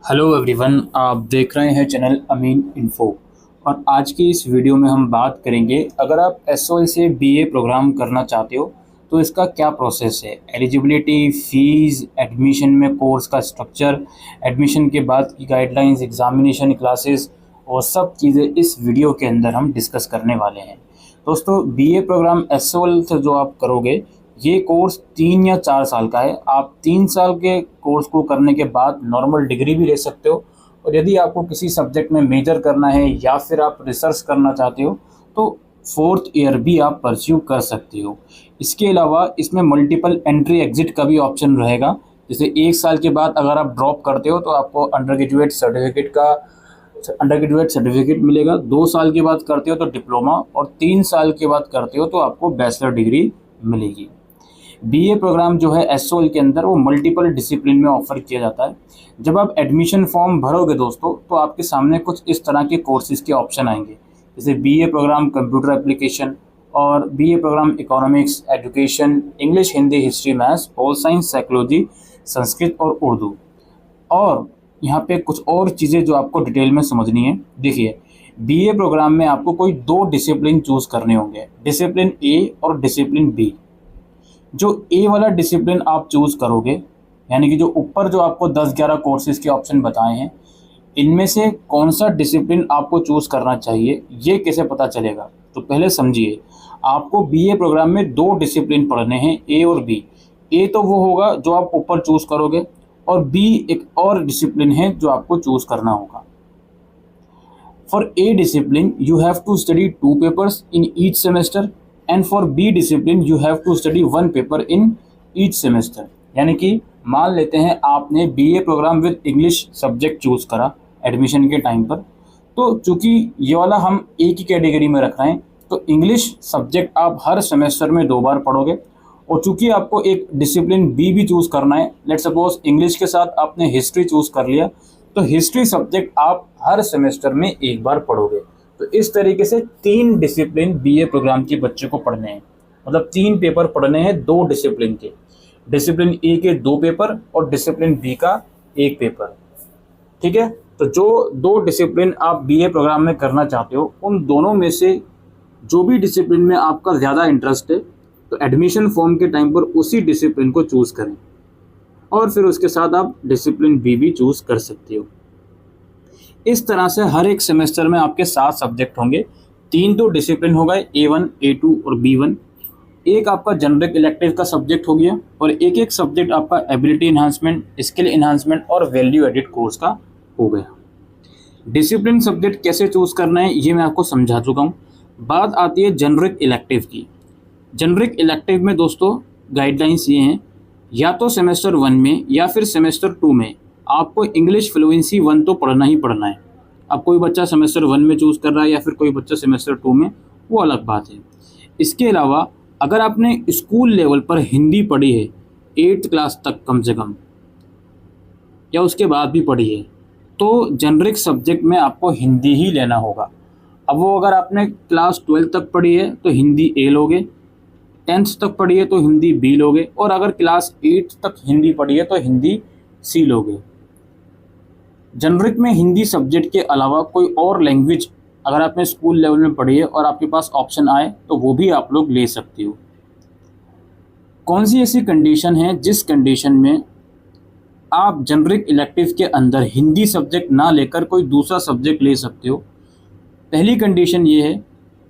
Hello everyone, आप देख रहे हैं चैनल अमीन इन्फो। और आज की इस वीडियो में हम बात करेंगे, अगर आप एसओएल से बीए प्रोग्राम करना चाहते हो तो इसका क्या प्रोसेस है, एलिजिबिलिटी, फीस, एडमिशन में कोर्स का स्ट्रक्चर, एडमिशन के बाद की गाइडलाइंस, एग्जामिनेशन, क्लासेस और सब चीज़ें इस वीडियो के अंदर हम डिस्कस करने वाले हैं। दोस्तों, बीए प्रोग्राम एसओएल से जो आप करोगे, ये कोर्स 3 या 4 साल का है। आप 3 साल के कोर्स को करने के बाद नॉर्मल डिग्री भी ले सकते हो, और यदि आपको किसी सब्जेक्ट में मेजर करना है या फिर आप रिसर्च करना चाहते हो तो 4th ईयर भी आप परस्यू कर सकते हो। इसके अलावा इसमें मल्टीपल एंट्री एग्जिट का भी ऑप्शन रहेगा। जैसे 1 साल के बाद अगर आप ड्रॉप करते हो तो आपको अंडर ग्रेजुएट सर्टिफिकेट मिलेगा। 2 साल के बाद करते हो तो डिप्लोमा, और 3 साल के बाद करते हो तो आपको बैचलर डिग्री मिलेगी। बीए प्रोग्राम जो है एसओएल के अंदर, वो मल्टीपल डिसिप्लिन में ऑफर किया जाता है। जब आप एडमिशन फॉर्म भरोगे दोस्तों, तो आपके सामने कुछ इस तरह के कोर्सेज के ऑप्शन आएंगे, जैसे बीए प्रोग्राम कंप्यूटर एप्लीकेशन, और BA programme economics, education, English, Hindi, history, maths, pol science, psychology, Sanskrit और उर्दू। और यहाँ पे कुछ और चीज़ें जो आपको डिटेल में समझनी है। देखिए, बीए प्रोग्राम में आपको कोई 2 डिसिप्लिन चूज़ करने होंगे, डिसिप्लिन ए और डिसिप्लिन बी। जो ए वाला डिसिप्लिन आप चूज़ करोगे, यानी कि जो ऊपर जो आपको 10-11 कोर्सेज के ऑप्शन बताए हैं, इनमें से कौन सा डिसिप्लिन आपको चूज़ करना चाहिए, ये कैसे पता चलेगा? तो पहले समझिए, आपको बीए प्रोग्राम में 2 डिसिप्लिन पढ़ने हैं, ए और बी। ए तो वो होगा जो आप ऊपर चूज़ करोगे, और बी एक और डिसिप्लिन है जो आपको चूज़ करना होगा। For A discipline you have to study 2 papers in each semester, and for B discipline you have to study 1 paper in each semester. यानी कि मान लेते हैं आपने BA programme with English subject choose करा एडमिशन के टाइम पर, तो चूंकि ये वाला हम एक ही कैटेगरी में रख रहे हैं, तो इंग्लिश सब्जेक्ट आप हर सेमेस्टर में 2 बार पढ़ोगे। और चूंकि आपको एक डिसिप्लिन बी भी चूज़ करना है, लेट सपोज इंग्लिश के साथ आपने हिस्ट्री चूज़ कर लिया, तो हिस्ट्री सब्जेक्ट आप हर सेमेस्टर में 1 बार पढ़ोगे। तो इस तरीके से 3 डिसिप्लिन बीए प्रोग्राम के बच्चे को पढ़ने हैं, मतलब 3 पेपर पढ़ने हैं 2 डिसिप्लिन के। डिसिप्लिन ए के 2 पेपर और डिसिप्लिन बी का 1 पेपर। ठीक है, तो जो 2 डिसिप्लिन आप बीए प्रोग्राम में करना चाहते हो, उन दोनों में से जो भी डिसिप्लिन में आपका ज़्यादा इंटरेस्ट है, तो एडमिशन फॉर्म के टाइम पर उसी डिसिप्लिन को चूज़ करें, और फिर उसके साथ आप डिसिप्लिन बी भी चूज़ कर सकते हो। इस तरह से हर एक सेमेस्टर में आपके 7 सब्जेक्ट होंगे। 3 तो डिसिप्लिन हो गए, A1, A2 और B1। एक आपका जनरिक इलेक्टिव का सब्जेक्ट हो गया, और एक एक सब्जेक्ट आपका एबिलिटी इन्हांसमेंट, स्किल इन्हांसमेंट और वैल्यू एडिड कोर्स का हो गया। डिसिप्लिन सब्जेक्ट कैसे चूज़ करना है ये मैं आपको समझा चुका हूँ। बात आती है जनरिक इलेक्टिव की। जनरिक इलेक्टिव में दोस्तों गाइडलाइंस ये हैं, या तो सेमेस्टर 1 में या फिर सेमेस्टर 2 में आपको इंग्लिश फ्लुएंसी 1 तो पढ़ना ही पढ़ना है। अब कोई बच्चा सेमेस्टर 1 में चूज़ कर रहा है या फिर कोई बच्चा सेमेस्टर 2 में, वो अलग बात है। इसके अलावा अगर आपने स्कूल लेवल पर हिंदी पढ़ी है 8th क्लास तक कम से कम, या उसके बाद भी पढ़ी है, तो जनरिक सब्जेक्ट में आपको हिंदी ही लेना होगा। अब वो अगर आपने क्लास 12 तक पढ़ी है तो हिंदी ए लोगे, 10th तक पढ़ी है तो हिंदी बी लोगे, और अगर क्लास 8 तक हिंदी पढ़ी है तो हिंदी सी लोगे। जनरिक में हिंदी सब्जेक्ट के अलावा कोई और लैंग्वेज अगर आपने स्कूल लेवल में पढ़ी है और आपके पास ऑप्शन आए तो वो भी आप लोग ले सकते हो। कौन सी ऐसी कंडीशन है जिस कंडीशन में आप जनरिक इलेक्टिव के अंदर हिंदी सब्जेक्ट ना लेकर कोई दूसरा सब्जेक्ट ले सकते हो? पहली कंडीशन ये है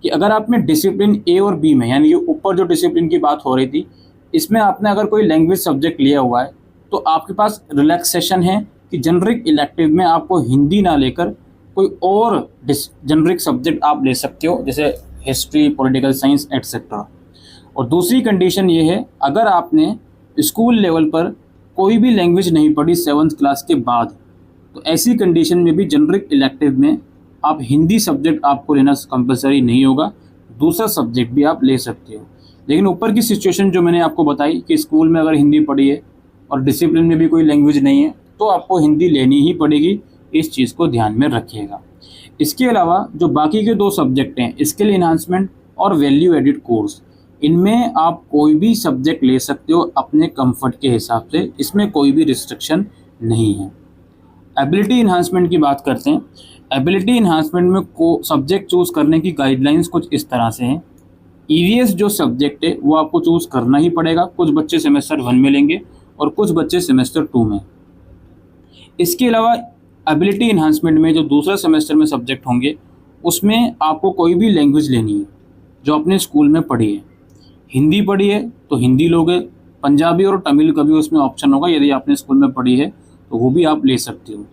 कि अगर आपने डिसिप्लिन ए और बी में, यानी कि ऊपर जो डिसिप्लिन की बात हो रही थी, इसमें आपने अगर कोई लैंग्वेज सब्जेक्ट लिया हुआ है, तो आपके पास रिलैक्सेशन है कि जनरिक इलेक्टिव में आपको हिंदी ना लेकर कोई और जनरिक सब्जेक्ट आप ले सकते हो, जैसे हिस्ट्री, पॉलिटिकल साइंस एटसेट्रा। और दूसरी कंडीशन ये है, अगर आपने स्कूल लेवल पर कोई भी लैंग्वेज नहीं पढ़ी 7th क्लास के बाद, तो ऐसी कंडीशन में भी जनरिक इलेक्टिव में आप हिंदी सब्जेक्ट आपको लेना कंपलसरी नहीं होगा, दूसरा सब्जेक्ट भी आप ले सकते हो। लेकिन ऊपर की सिचुएशन जो मैंने आपको बताई कि स्कूल में अगर हिंदी पढ़ी है और डिसिप्लिन में भी कोई लैंग्वेज नहीं है, तो आपको हिंदी लेनी ही पड़ेगी, इस चीज़ को ध्यान में रखिएगा। इसके अलावा जो बाकी के 2 सब्जेक्ट हैं, स्किल इन्हांसमेंट और वैल्यू एडिड कोर्स, इनमें आप कोई भी सब्जेक्ट ले सकते हो अपने कंफर्ट के हिसाब से, इसमें कोई भी रिस्ट्रिक्शन नहीं है। एबिलिटी इन्हांसमेंट की बात करते हैं। एबिलिटी इन्हांसमेंट में को सब्जेक्ट चूज़ करने की गाइडलाइंस कुछ इस तरह से हैं। ईवीएस जो सब्जेक्ट है वो आपको चूज़ करना ही पड़ेगा। कुछ बच्चे सेमेस्टर 1 में लेंगे और कुछ बच्चे सेमेस्टर 2 में। इसके अलावा एबिलिटी इन्हांसमेंट में जो दूसरा सेमेस्टर में सब्जेक्ट होंगे उसमें आपको कोई भी लैंग्वेज लेनी है जो अपने स्कूल में पढ़ी है। हिंदी पढ़ी है तो हिंदी लोगे, पंजाबी और तमिल का भी उसमें ऑप्शन होगा, यदि आपने स्कूल में पढ़ी है तो वो भी आप ले सकते हो।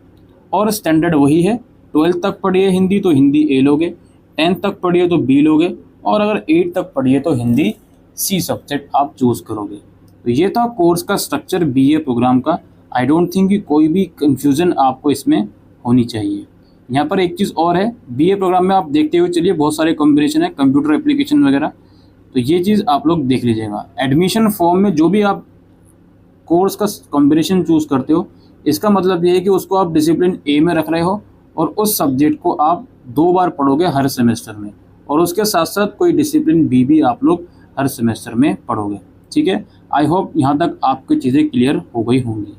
और स्टैंडर्ड वही है, 12th तक पढ़ी है हिंदी तो हिंदी ए लोगे, 10th तक पढ़ी है तो बी लोगे, और अगर 8th तक पढ़ी है तो हिंदी सी सब्जेक्ट आप चूज़ करोगे। तो ये था कोर्स का स्ट्रक्चर बीए प्रोग्राम का। आई डोंट थिंक कि कोई भी कन्फ्यूज़न आपको इसमें होनी चाहिए। यहाँ पर एक चीज़ और है, बीए प्रोग्राम में आप देखते हुए चलिए बहुत सारे कॉम्बिनेशन है, कंप्यूटर एप्लीकेशन वगैरह, तो ये चीज़ आप लोग देख लीजिएगा। एडमिशन फॉर्म में जो भी आप कोर्स का कॉम्बिनेशन चूज़ करते हो, इसका मतलब ये है कि उसको आप डिसिप्लिन ए में रख रहे हो और उस सब्जेक्ट को आप 2 बार पढ़ोगे हर सेमेस्टर में, और उसके साथ साथ कोई डिसिप्लिन बी भी आप लोग हर सेमेस्टर में पढ़ोगे। ठीक है, आई होप यहाँ तक आपकी चीज़ें क्लियर हो गई होंगी।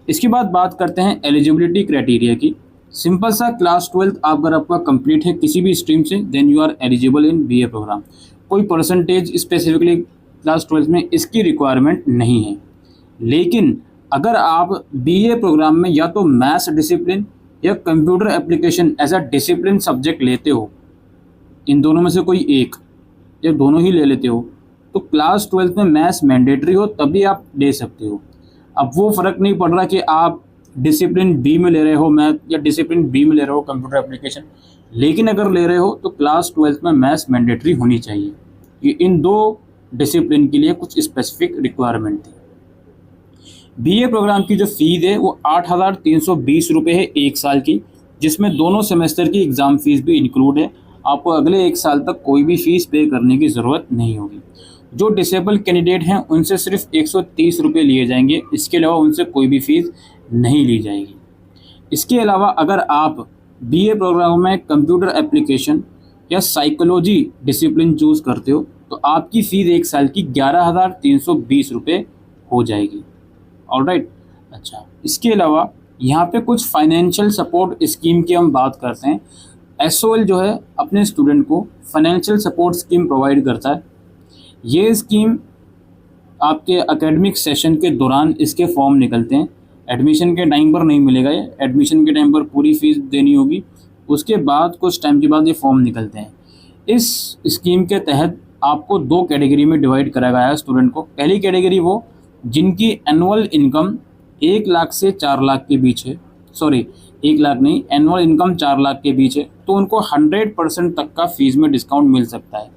इसके बाद बात करते हैं एलिजिबिलिटी क्राइटेरिया की। सिंपल सा, क्लास 12th अगर आपका कंप्लीट है किसी भी स्ट्रीम से, then you are eligible in BA programme. कोई परसेंटेज स्पेसिफिकली क्लास 12th में इसकी रिक्वायरमेंट नहीं है। लेकिन अगर आप बीए प्रोग्राम में या तो मैथ्स डिसिप्लिन या computer application as a discipline subject लेते हो, इन दोनों में से कोई एक या दोनों ही ले लेते हो, तो क्लास 12th में मैथ्स मैंडेटरी हो तभी आप ले सकते हो। अब वो फ़र्क नहीं पड़ रहा कि आप डिसिप्लिन बी में ले रहे हो मैथ या डिसिप्लिन बी में ले रहे हो कंप्यूटर एप्लीकेशन, लेकिन अगर ले रहे हो तो क्लास 12th में मैथ्स मैंडेटरी होनी चाहिए। ये इन दो डिसिप्लिन के लिए कुछ स्पेसिफिक रिक्वायरमेंट थी। बीए प्रोग्राम की जो फ़ीस है वो 8,320 रुपये है 1 साल की, जिसमें दोनों सेमेस्टर की एग्ज़ाम फ़ीस भी इंक्लूड है। आपको अगले 1 साल तक कोई भी फ़ीस पे करने की ज़रूरत नहीं होगी। जो डिसेबल कैंडिडेट हैं उनसे सिर्फ 130 रुपये लिए जाएंगे, इसके अलावा उनसे कोई भी फ़ीस नहीं ली जाएगी। इसके अलावा अगर आप बीए प्रोग्राम में कंप्यूटर एप्लीकेशन या साइकोलॉजी डिसिप्लिन चूज़ करते हो तो आपकी फ़ीस 1 साल की 11,320 रुपये हो जाएगी। ऑलराइट, अच्छा, इसके अलावा यहाँ पे कुछ फाइनेंशियल सपोर्ट स्कीम की हम बात करते हैं। एसओएल जो है अपने स्टूडेंट को फाइनेंशियल सपोर्ट स्कीम प्रोवाइड करता है। ये स्कीम आपके एकेडमिक सेशन के दौरान इसके फॉर्म निकलते हैं। एडमिशन के टाइम पर नहीं मिलेगा, ये एडमिशन के टाइम पर पूरी फ़ीस देनी होगी, उसके बाद कुछ टाइम के बाद ये फॉर्म निकलते हैं। इस स्कीम के तहत आपको 2 कैटेगरी में डिवाइड करा गया है स्टूडेंट को। पहली कैटेगरी वो जिनकी एनुअल इनकम 1 लाख से 4 लाख के बीच है, सॉरी 1 लाख नहीं, एनुअल इनकम 4 लाख के बीच है, तो उनको 100% तक का फ़ीस में डिस्काउंट मिल सकता है।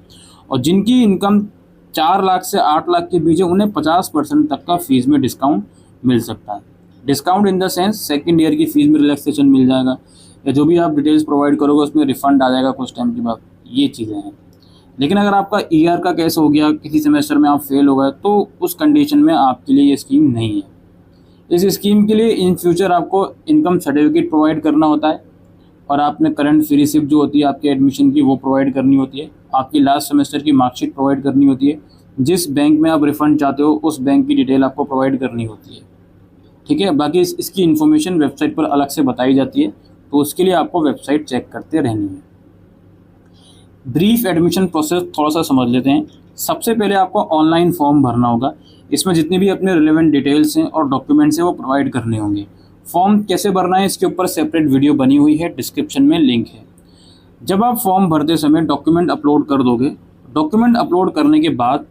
और जिनकी इनकम 4 लाख से 8 लाख के बीच है उन्हें 50% तक का फ़ीस में डिस्काउंट मिल सकता है। Discount in the sense second year की फ़ीस में रिलैक्सेशन मिल जाएगा, या जो भी आप डिटेल्स प्रोवाइड करोगे उसमें रिफ़ंड आ जाएगा कुछ टाइम के बाद, ये चीज़ें हैं। लेकिन अगर आपका ईआर का केस हो गया, किसी सेमेस्टर में आप फेल हो गए, तो उस कंडीशन में आपके लिए ये स्कीम नहीं है। इस स्कीम के लिए इन फ्यूचर आपको इनकम सर्टिफिकेट प्रोवाइड करना होता है, और आपने करंट फी रिसिप्ट जो होती है आपके एडमिशन की वो प्रोवाइड करनी होती है। आपकी लास्ट सेमेस्टर की मार्कशीट प्रोवाइड करनी होती है। जिस बैंक में आप रिफ़ंड चाहते हो उस बैंक की डिटेल आपको प्रोवाइड करनी होती है। ठीक है, बाकी इसकी इन्फॉर्मेशन वेबसाइट पर अलग से बताई जाती है, तो उसके लिए आपको वेबसाइट चेक करते रहनी है। ब्रीफ एडमिशन प्रोसेस थोड़ा सा समझ लेते हैं। सबसे पहले आपको ऑनलाइन फॉर्म भरना होगा। इसमें जितनी भी अपने रिलेवेंट डिटेल्स हैं और डॉक्यूमेंट्स हैं वो प्रोवाइड करने होंगे। फॉर्म कैसे भरना है इसके ऊपर सेपरेट वीडियो बनी हुई है, डिस्क्रिप्शन में लिंक है। जब आप फॉर्म भरते समय डॉक्यूमेंट अपलोड कर दोगे, डॉक्यूमेंट अपलोड करने के बाद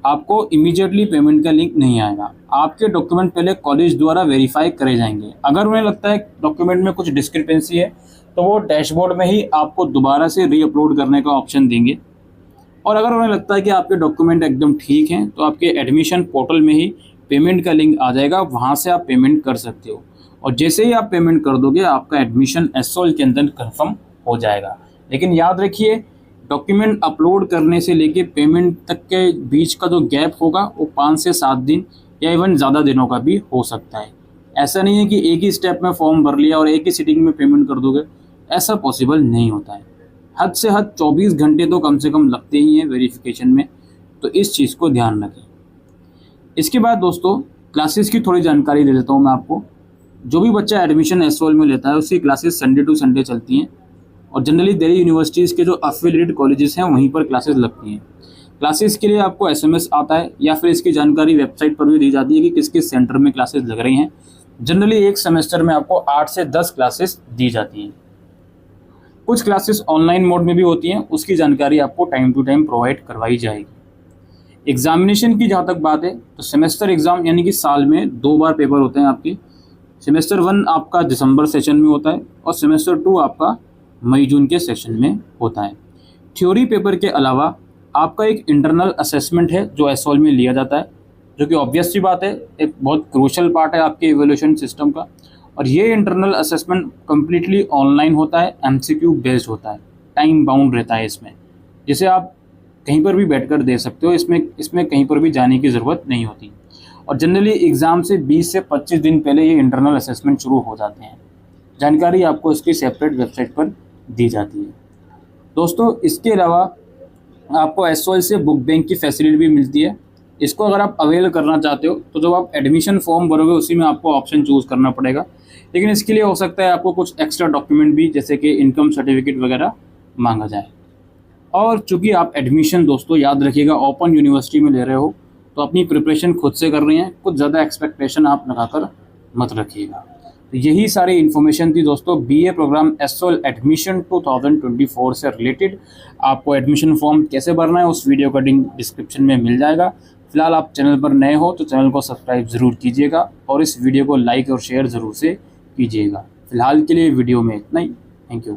आपको इमीडिएटली पेमेंट का लिंक नहीं आएगा। आपके डॉक्यूमेंट पहले कॉलेज द्वारा वेरीफाई करे जाएंगे। अगर उन्हें लगता है डॉक्यूमेंट में कुछ डिस्क्रिपेंसी है तो वो डैशबोर्ड में ही आपको दोबारा से री अपलोड करने का ऑप्शन देंगे। और अगर उन्हें लगता है कि आपके डॉक्यूमेंट एकदम ठीक हैं तो आपके एडमिशन पोर्टल में ही पेमेंट का लिंक आ जाएगा, वहाँ से आप पेमेंट कर सकते हो। और जैसे ही आप पेमेंट कर दोगे आपका एडमिशन एसओएल के अंदर कंफर्म हो जाएगा। लेकिन याद रखिए, डॉक्यूमेंट अपलोड करने से लेके पेमेंट तक के बीच का जो गैप होगा वो 5 से 7 दिन या इवन ज़्यादा दिनों का भी हो सकता है। ऐसा नहीं है कि एक ही स्टेप में फॉर्म भर लिया और एक ही सिटिंग में पेमेंट कर दोगे, ऐसा पॉसिबल नहीं होता है। हद से हद 24 घंटे तो कम से कम लगते ही हैं वेरिफिकेशन में, तो इस चीज़ को ध्यान रखें। इसके बाद दोस्तों क्लासेस की थोड़ी जानकारी दे देता हूँ मैं आपको। जो भी बच्चा एडमिशन एसओएल में लेता है उसकी क्लासेस संडे टू संडे चलती हैं और जनरली दिल्ली यूनिवर्सिटीज़ के जो अफिलिएटेड कॉलेजेस हैं वहीं पर क्लासेस लगती हैं। क्लासेस के लिए आपको एसएमएस आता है या फिर इसकी जानकारी वेबसाइट पर भी दी जाती है कि किस किस सेंटर में क्लासेस लग रही हैं। जनरली एक सेमेस्टर में आपको 8 से 10 क्लासेस दी जाती हैं। कुछ क्लासेस ऑनलाइन मोड में भी होती हैं, उसकी जानकारी आपको टाइम टू टाइम प्रोवाइड करवाई जाएगी। एग्जामिनेशन की जहाँ तक बात है तो सेमेस्टर एग्ज़ाम यानी कि साल में 2 बार पेपर होते हैं आपके। सेमेस्टर 1 आपका दिसंबर सेशन में होता है और सेमेस्टर 2 आपका मई जून के सेशन में होता है। थ्योरी पेपर के अलावा आपका एक इंटरनल असेसमेंट है जो एसओएल में लिया जाता है, जो कि ऑब्वियस सी बात है एक बहुत क्रूशल पार्ट है आपके इवैल्यूएशन सिस्टम का। और ये इंटरनल असेसमेंट कम्प्लीटली ऑनलाइन होता है, एमसीक्यू बेस्ड होता है, टाइम बाउंड रहता है इसमें, जिसे आप कहीं पर भी बैठकर दे सकते हो। इसमें कहीं पर भी जाने की ज़रूरत नहीं होती। और जनरली एग्ज़ाम से 20 से 25 दिन पहले ये इंटरनल असेसमेंट शुरू हो जाते हैं। जानकारी आपको इसकी सेपरेट वेबसाइट पर दी जाती है। दोस्तों, इसके अलावा आपको एसओएल से बुक बैंक की फैसिलिटी भी मिलती है। इसको अगर आप अवेल करना चाहते हो तो जब आप एडमिशन फॉर्म भरोगे उसी में आपको ऑप्शन चूज़ करना पड़ेगा, लेकिन इसके लिए हो सकता है आपको कुछ एक्स्ट्रा डॉक्यूमेंट भी जैसे कि इनकम सर्टिफिकेट वगैरह मांगा जाए। और चूँकि आप एडमिशन दोस्तों याद रखिएगा ओपन यूनिवर्सिटी में ले रहे हो तो अपनी प्रिपरेशन खुद से कर रहे हैं, कुछ ज़्यादा एक्सपेक्टेशन आप लगाकर मत रखिएगा। तो यही सारी इन्फॉर्मेशन थी दोस्तों बीए प्रोग्राम एसओएल एडमिशन 2024 से रिलेटेड। आपको एडमिशन फॉर्म कैसे भरना है उस वीडियो का लिंक डिस्क्रिप्शन में मिल जाएगा। फिलहाल आप चैनल पर नए हो तो चैनल को सब्सक्राइब ज़रूर कीजिएगा और इस वीडियो को लाइक और शेयर ज़रूर से कीजिएगा। फिलहाल के लिए वीडियो में इतना ही। Thank you.